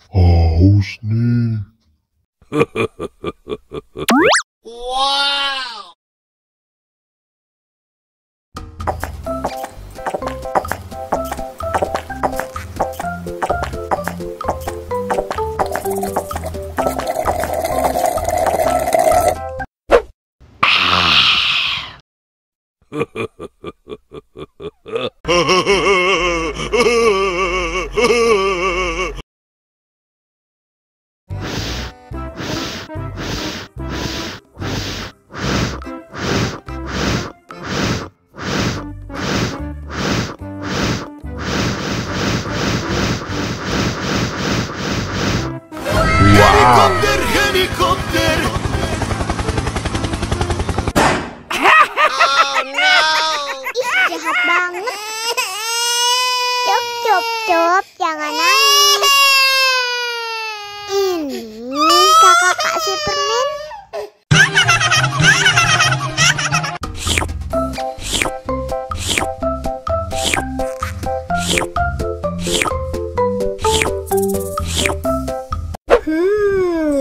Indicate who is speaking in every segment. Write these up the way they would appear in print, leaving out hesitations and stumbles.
Speaker 1: Haus nih.
Speaker 2: Wow. Helikopter, helikopter. Oh no.
Speaker 3: Ih, jahat banget. Cop, cop, cop, jangan nangis. Ini kakak kasih permen.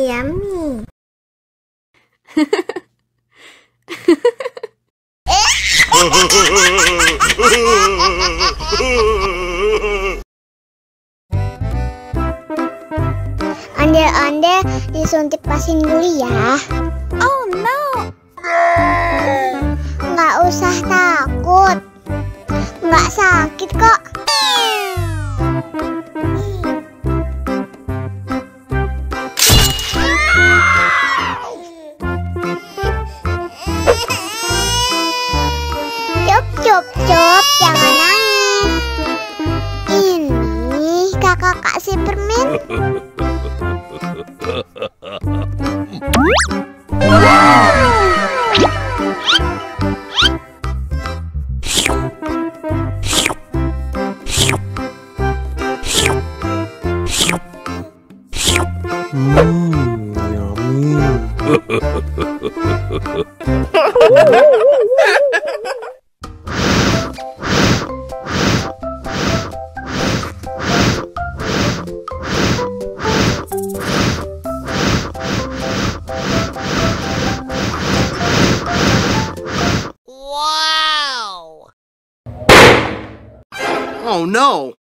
Speaker 3: Yummy. Ande-ande disuntik pasin dulu ya. Oh no. Nggak usah takut. Nggak sakit kok. Cop, cop, cop, jangan nangis. Ini kakak kasih permen.
Speaker 2: Wow. Oh no.